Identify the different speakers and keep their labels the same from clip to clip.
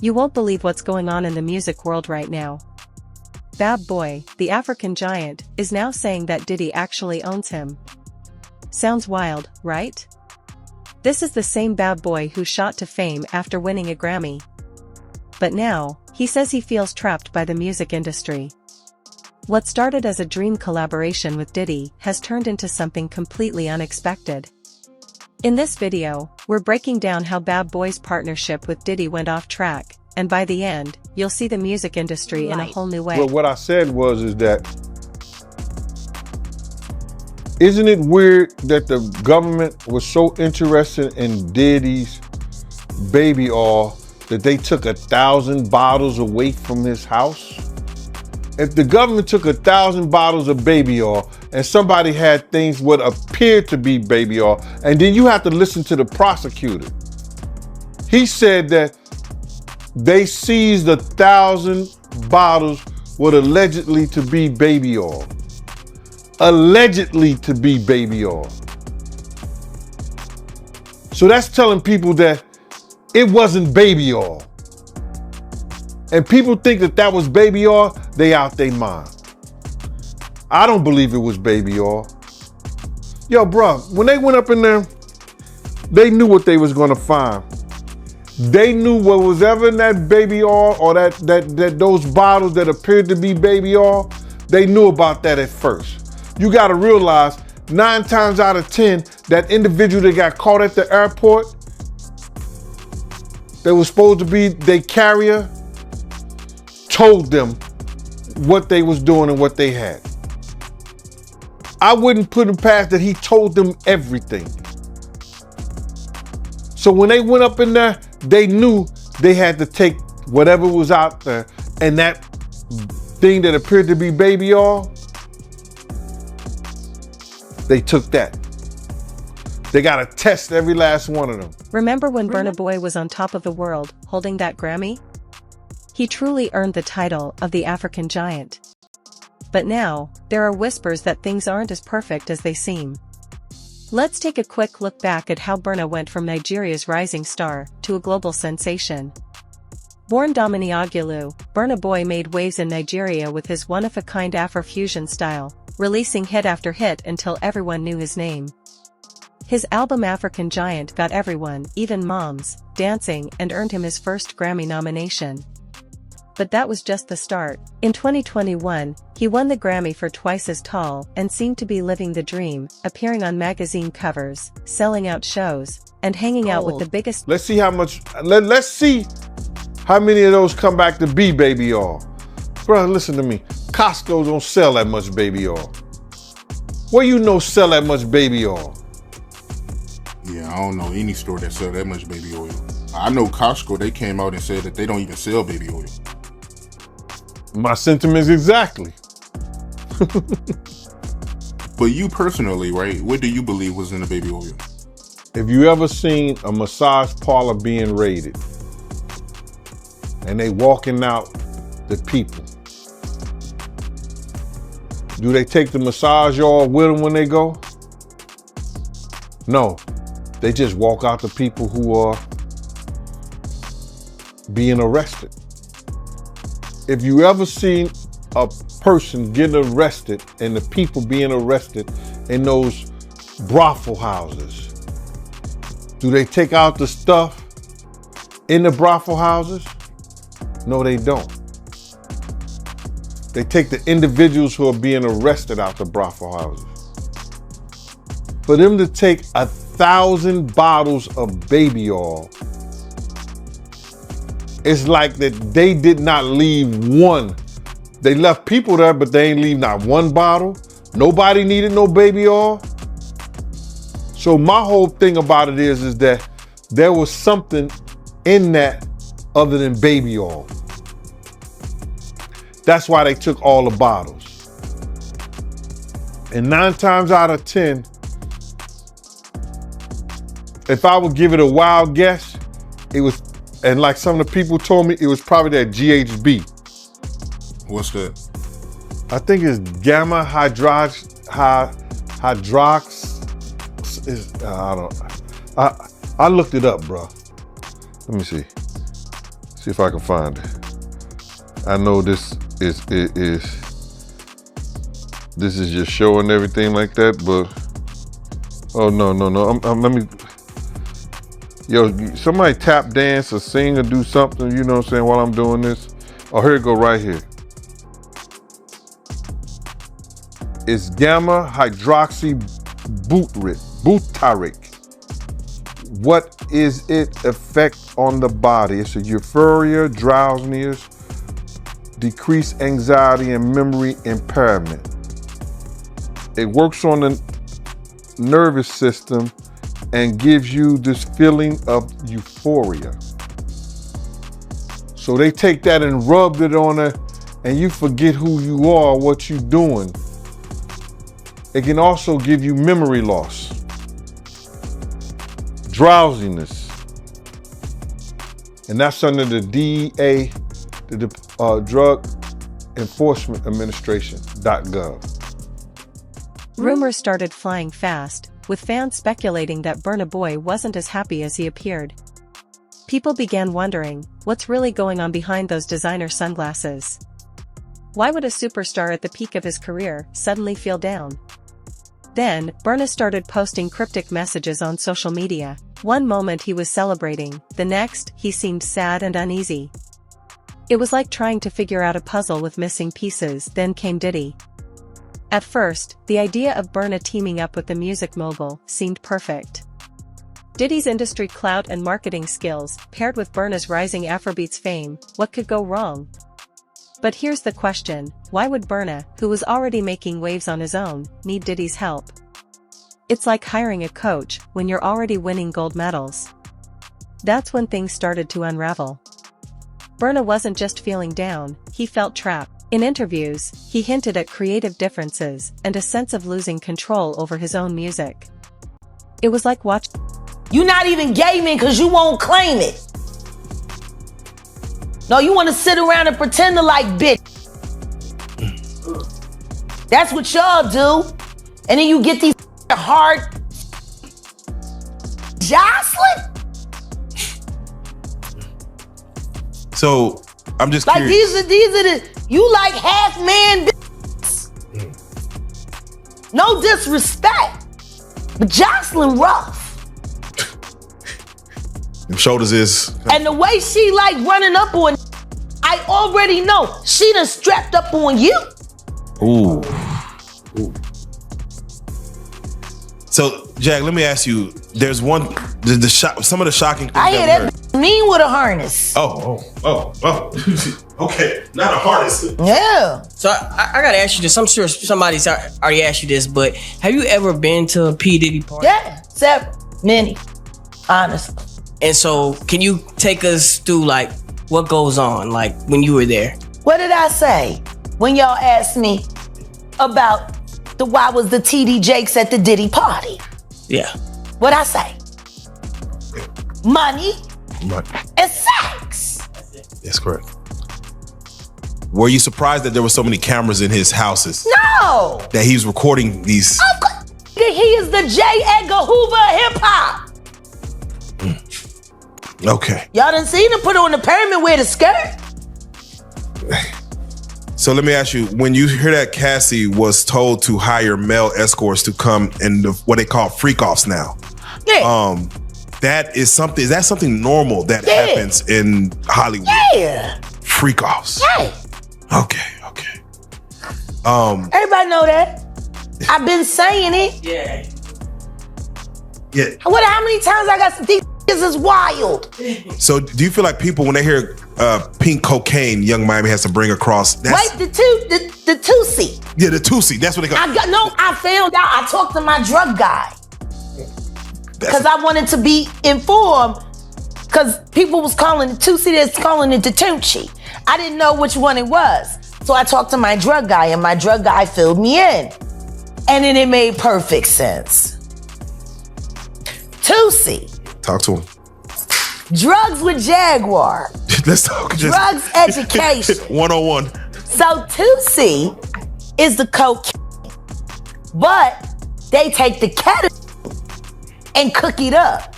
Speaker 1: You won't believe what's going on in the music world right now. Bad Boy, the African giant, is now saying that Diddy actually owns him. Sounds wild, right? This is the same Bad Boy who shot to fame after winning a Grammy. But now, he says he feels trapped by the music industry. What started as a dream collaboration with Diddy has turned into something completely unexpected. In this video, we're breaking down how Bad Boy's partnership with Diddy went off track, and by the end, you'll see the music industry in a whole new way.
Speaker 2: Well, what I said is that, isn't it weird that the government was so interested in Diddy's baby oil that they took 1,000 bottles away from his house? If the government took 1,000 bottles of baby oil and somebody had things what appeared to be baby oil, and then you have to listen to the prosecutor. He said that they seized 1,000 bottles what allegedly to be baby oil. Allegedly to be baby oil. So that's telling people that it wasn't baby oil. And people think that that was baby oil, they out their mind. I don't believe it was baby oil. Yo, bro, when they went up in there, they knew what they was gonna find. They knew what was ever in that baby oil or that those bottles that appeared to be baby oil, they knew about that at first. You gotta realize 9 times out of 10, that individual that got caught at the airport, that was supposed to be their carrier, told them what they was doing and what they had. I wouldn't put him past that he told them everything. So when they went up in there, they knew they had to take whatever was out there, and that thing that appeared to be baby oil, they took that. They gotta test every last one of them.
Speaker 1: Remember when Burna Boy was on top of the world, holding that Grammy? He truly earned the title of the African giant. But now, there are whispers that things aren't as perfect as they seem. Let's take a quick look back at how Burna went from Nigeria's rising star to a global sensation. Born Dominiogulu, Burna Boy made waves in Nigeria with his one-of-a-kind Afrofusion style, releasing hit after hit until everyone knew his name. His album African Giant got everyone, even moms, dancing and earned him his first Grammy nomination. But that was just the start. In 2021, he won the Grammy for Twice as Tall and seemed to be living the dream, appearing on magazine covers, selling out shows, and hanging out with the biggest.
Speaker 2: Let's see how much, let's see how many of those come back to be baby oil. Bro, listen to me. Costco don't sell that much baby oil. Where you know sell that much baby oil?
Speaker 3: Yeah, I don't know any store that sell that much baby oil. I know Costco, they came out and said that they don't even sell baby oil.
Speaker 2: My sentiments exactly.
Speaker 3: But you personally, right, what do you believe was in the baby oil?
Speaker 2: If you ever seen a massage parlor being raided and they walking out the people, do they take the massage oil with them when they go? No, they just walk out the people who are being arrested. If you ever seen a person getting arrested and the people being arrested in those brothel houses, do they take out the stuff in the brothel houses? No, they don't. They take the individuals who are being arrested out the brothel houses. For them to take 1,000 bottles of baby oil, it's like that they did not leave one. They left people there, but they ain't leave not one bottle. Nobody needed no baby oil. So my whole thing about it is that there was something in that other than baby oil. That's why they took all the bottles. And 9 times out of 10, if I would give it a wild guess, it was, and like some of the people told me, it was probably that GHB.
Speaker 3: What's that?
Speaker 2: I think it's gamma hydrox. I looked it up, bro. Let me see. See if I can find it. I know this is just showing everything like that, but oh no. Let me. Yo, somebody tap dance or sing or do something, you know what I'm saying, while I'm doing this. Oh, here it go right here. It's gamma hydroxy butyric. What is its effect on the body? It's a euphoria, drowsiness, decreased anxiety, and memory impairment. It works on the nervous system and gives you this feeling of euphoria. So they take that and rubbed it on her, and you forget who you are, what you're doing. It can also give you memory loss, drowsiness, and that's under the DEA, the Drug Enforcement Administration.gov.
Speaker 1: Rumors started flying fast, with fans speculating that Burna Boy wasn't as happy as he appeared. People began wondering, what's really going on behind those designer sunglasses? Why would a superstar at the peak of his career suddenly feel down? Then, Burna started posting cryptic messages on social media. One moment he was celebrating, the next, he seemed sad and uneasy. It was like trying to figure out a puzzle with missing pieces. Then came Diddy. At first, the idea of Burna teaming up with the music mogul seemed perfect. Diddy's industry clout and marketing skills, paired with Burna's rising Afrobeats fame, what could go wrong? But here's the question, why would Burna, who was already making waves on his own, need Diddy's help? It's like hiring a coach when you're already winning gold medals. That's when things started to unravel. Burna wasn't just feeling down, he felt trapped. In interviews, he hinted at creative differences and a sense of losing control over his own music. It was like watching.
Speaker 4: You not even gaming because you won't claim it. No, you want to sit around and pretend to like bitch. That's what y'all do. And then you get these hard Jocelyn.
Speaker 5: So I'm just
Speaker 4: like
Speaker 5: curious.
Speaker 4: these are the you like half man. No disrespect, but Jocelyn rough.
Speaker 5: Them shoulders is.
Speaker 4: And the way she like running up on, I already know she done strapped up on you.
Speaker 5: Ooh. So, Jack, let me ask you. There's some of the shocking things.
Speaker 4: I hear that mean with a harness.
Speaker 5: Oh. Okay, not a harness.
Speaker 4: Yeah.
Speaker 6: So I gotta ask you this. I'm sure somebody's already asked you this, but have you ever been to a P. Diddy party?
Speaker 4: Yeah, several, many, honestly.
Speaker 6: And so, can you take us through like what goes on, like when you were there?
Speaker 4: What did I say when y'all asked me about why was the TD Jakes at the Diddy party?
Speaker 6: Yeah.
Speaker 4: What'd I say? Money and sex.
Speaker 5: That's correct. Were you surprised that there were so many cameras in his houses?
Speaker 4: No.
Speaker 5: That he was recording these?
Speaker 4: Of course. He is the J. Edgar Hoover of hip hop.
Speaker 5: Okay.
Speaker 4: Y'all done seen him put on the pyramid with a skirt?
Speaker 5: So let me ask you, when you hear that Cassie was told to hire male escorts to come in what they call freak-offs now.
Speaker 4: Yeah.
Speaker 5: Is that something normal that happens in Hollywood?
Speaker 4: Yeah.
Speaker 5: Freak-offs.
Speaker 4: Yeah.
Speaker 5: Okay.
Speaker 4: Everybody know that. I've been saying it.
Speaker 6: Yeah.
Speaker 5: Yeah.
Speaker 4: How many times I got these is wild.
Speaker 5: So do you feel like people, when they hear pink cocaine, Young Miami has to bring across?
Speaker 4: Wait, the Tusi.
Speaker 5: Yeah, the Tusi. That's what they call.
Speaker 4: I found out. I talked to my drug guy because I wanted to be informed. Because people was calling it Tusi, that's calling it the Tunchi. I didn't know which one it was, so I talked to my drug guy, and my drug guy filled me in, and then it made perfect sense. Tusi.
Speaker 5: Talk to him.
Speaker 4: Drugs with Jaguar.
Speaker 5: Let's talk.
Speaker 4: Drugs education.
Speaker 5: 101.
Speaker 4: So Tusi is the cocaine, but they take the ketamine and cook it up,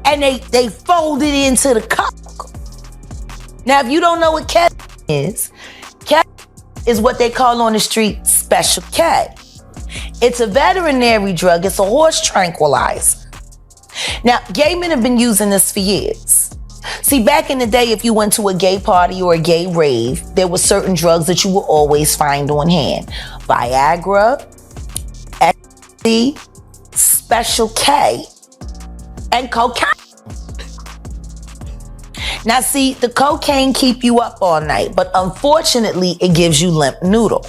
Speaker 4: and they fold it into the coke. Now, if you don't know what ketamine is what they call on the street Special K. It's a veterinary drug. It's a horse tranquilizer. Now, gay men have been using this for years. See, back in the day, if you went to a gay party or a gay rave, there were certain drugs that you would always find on hand. Viagra, ecstasy, Special K, and cocaine. Now, see, the cocaine keep you up all night, but unfortunately, it gives you limp noodle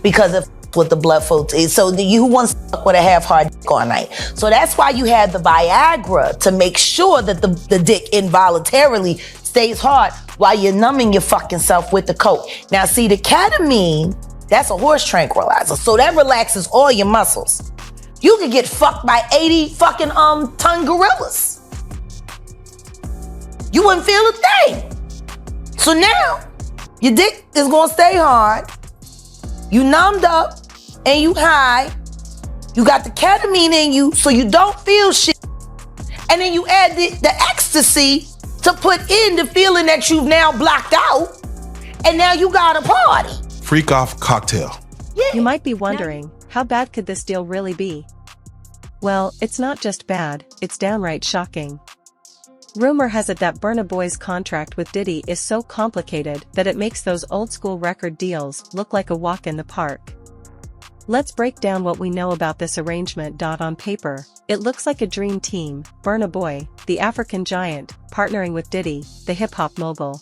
Speaker 4: because of what the blood flow is. So you wants to fuck with a half-hard dick all night. So that's why you have the Viagra, to make sure that the dick involuntarily stays hard while you're numbing your fucking self with the coke. Now, see, the ketamine, that's a horse tranquilizer. So that relaxes all your muscles. You could get fucked by 80 fucking ton gorillas. You wouldn't feel a thing. So now, your dick is gonna stay hard. You numbed up and you high. You got the ketamine in you so you don't feel shit. And then you add the ecstasy to put in the feeling that you've now blocked out. And now you got a party.
Speaker 5: Freak off cocktail.
Speaker 4: Yeah.
Speaker 1: You might be wondering, how bad could this deal really be? Well, it's not just bad, it's downright shocking. Rumor has it that Burna Boy's contract with Diddy is so complicated that it makes those old-school record deals look like a walk in the park. Let's break down what we know about this arrangement. On paper, it looks like a dream team: Burna Boy, the African giant, partnering with Diddy, the hip-hop mogul.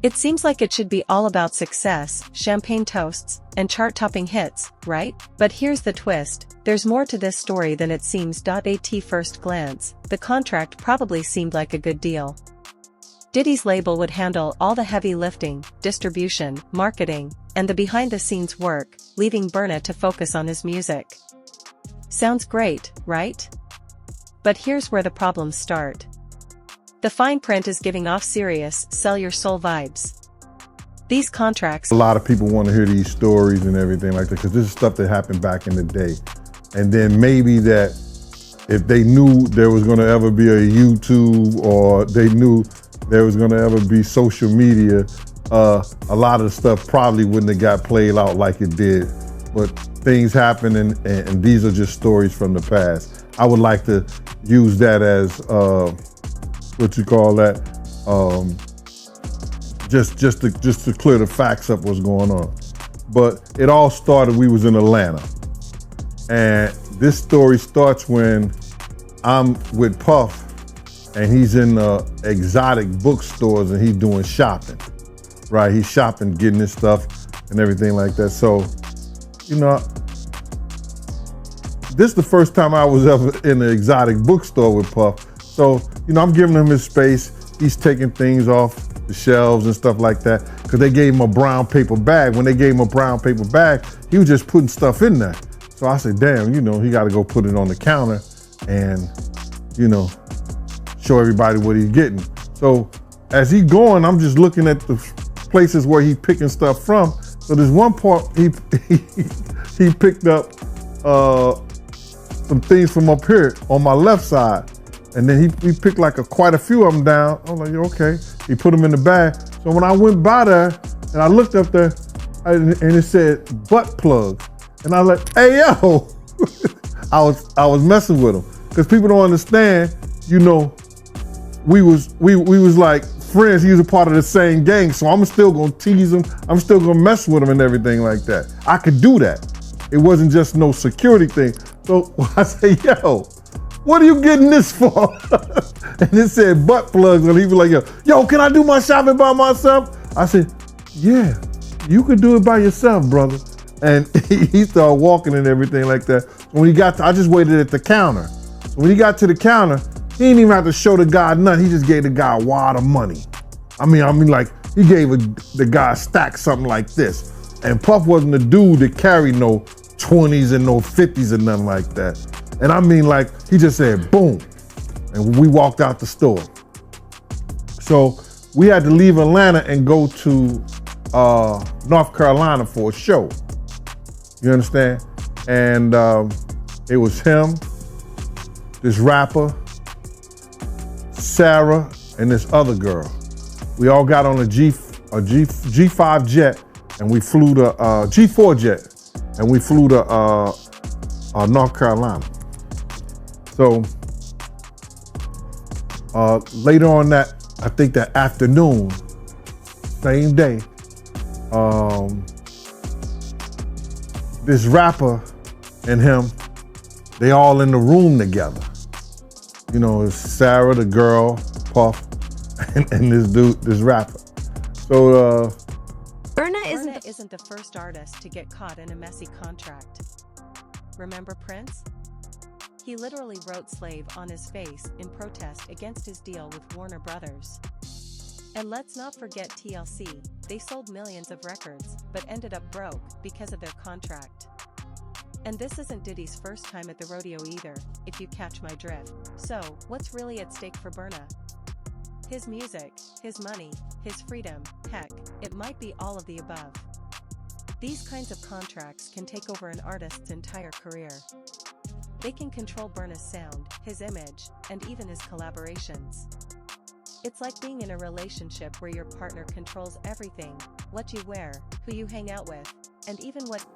Speaker 1: It seems like it should be all about success, champagne toasts, and chart-topping hits, right? But here's the twist: there's more to this story than it seems. At first glance, the contract probably seemed like a good deal. Diddy's label would handle all the heavy lifting, distribution, marketing, and the behind-the-scenes work, leaving Burna to focus on his music. Sounds great, right? But here's where the problems start. The fine print is giving off serious, sell your soul vibes. These contracts...
Speaker 2: A lot of people want to hear these stories and everything like that because this is stuff that happened back in the day. And then maybe that if they knew there was going to ever be a YouTube or they knew there was going to ever be social media, a lot of the stuff probably wouldn't have got played out like it did. But things happen and these are just stories from the past. I would like to use that as... what you call that, just to clear the facts up what's going on. But it all started, we was in Atlanta. And this story starts when I'm with Puff and he's in exotic bookstores and he's doing shopping, right? He's shopping, getting his stuff and everything like that. So, you know, this is the first time I was ever in an exotic bookstore with Puff. So, you know, I'm giving him his space. He's taking things off the shelves and stuff like that because they gave him a brown paper bag. When they gave him a brown paper bag, he was just putting stuff in there. So I said, damn, you know, he got to go put it on the counter and, you know, show everybody what he's getting. So as he's going, I'm just looking at the places where he's picking stuff from. So there's one part he picked up some things from up here on my left side. And then he picked like quite a few of them down. I was like, okay. He put them in the bag. So when I went by there and I looked up there and it said butt plug. And I was like, hey, yo. I was messing with him. Because people don't understand, you know, we was like friends. He was a part of the same gang. So I'm still gonna tease him. I'm still gonna mess with him and everything like that. I could do that. It wasn't just no security thing. So I say, yo, what are you getting this for? And it said butt plugs, and he was like, yo, can I do my shopping by myself? I said, yeah, you could do it by yourself, brother. And he started walking and everything like that. When he got I just waited at the counter. When he got to the counter, he didn't even have to show the guy nothing. He just gave the guy a wad of money. I mean, like, he gave the guy a stack something like this. And Puff wasn't the dude that carried no 20s and no 50s and nothing like that. And I mean, like, he just said, boom. And we walked out the store. So we had to leave Atlanta and go to North Carolina for a show. You understand? And it was him, this rapper, Sarah, and this other girl. We all got on a G5 jet, and we flew to G4 jet, and we flew to North Carolina. So later on that, I think that afternoon, same day, this rapper and him, they all in the room together. You know, it's Sarah, the girl, Puff, and this dude, this rapper. So
Speaker 1: Burna isn't the first artist to get caught in a messy contract. Remember Prince? He literally wrote slave on his face in protest against his deal with Warner Brothers. And let's not forget TLC, they sold millions of records, but ended up broke because of their contract. And this isn't Diddy's first time at the rodeo either, if you catch my drift. So, what's really at stake for Burna? His music, his money, his freedom, heck, it might be all of the above. These kinds of contracts can take over an artist's entire career. They can control Burna's sound, his image, and even his collaborations. It's like being in a relationship where your partner controls everything, what you wear, who you hang out with, and even what...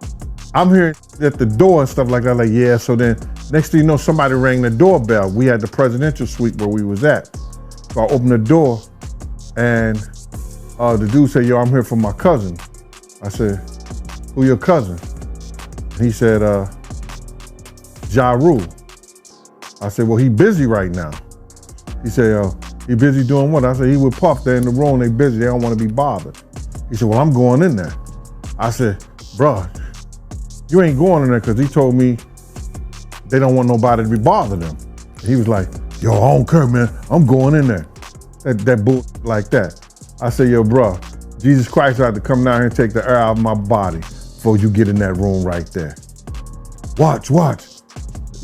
Speaker 2: I'm hearing at the door and stuff like that, like, yeah, so then next thing you know, somebody rang the doorbell. We had the presidential suite where we was at. So I opened the door and the dude said, yo, I'm here for my cousin. I said, who your cousin? And he said, Ja Rule. I said, well, he busy right now. He said, he busy doing what? I said, he with Puff, they're in the room, they busy, they don't want to be bothered. He said, well, I'm going in there. I said, bruh, you ain't going in there because he told me they don't want nobody to be bothering them. He was like, yo, I don't care, man, I'm going in there. That bull like that. I said, yo, bruh, Jesus Christ had to come down here and take the air out of my body before you get in that room right there. Watch.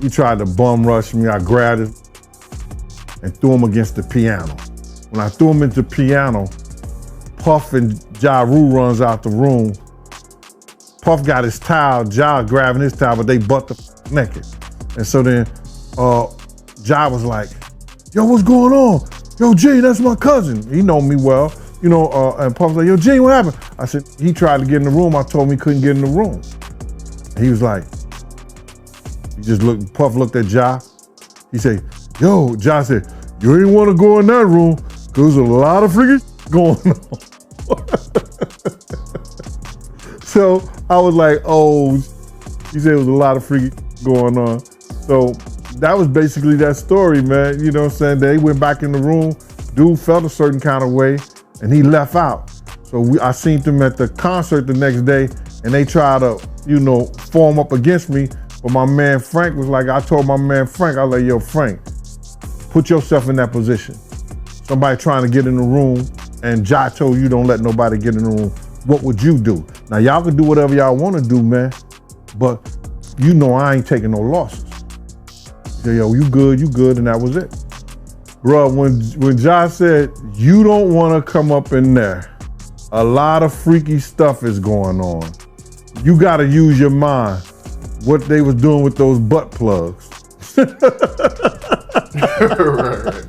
Speaker 2: He tried to bum rush me. I grabbed it and threw him against the piano. When I threw him into the piano, Puff and Ja Rule runs out the room. Puff got his towel, Ja grabbing his towel, but they butt the naked. And so then Ja was like, yo, what's going on? Yo, Jay, that's my cousin. He know me well, you know, and Puff was like, yo, Jay, what happened? I said, he tried to get in the room. I told him he couldn't get in the room. And he was like, Puff looked at Ja. He said, yo, Ja said, you ain't want to go in that room because there's a lot of freaking going on. So I was like, oh, he said it was a lot of freaking going on. So that was basically that story, man. You know what I'm saying? They went back in the room, dude felt a certain kind of way, and he left out. So I seen them at the concert the next day, and they tried to, you know, form up against me. But my man Frank was like, I told my man Frank, I was like, yo, Frank, put yourself in that position. Somebody trying to get in the room, and Ja told you don't let nobody get in the room. What would you do? Now, y'all can do whatever y'all want to do, man, but you know I ain't taking no losses. Say, yo, you good, and that was it. Bruh, when Ja said, you don't want to come up in there, a lot of freaky stuff is going on. You got to use your mind. What they was doing with those butt plugs.
Speaker 3: Right.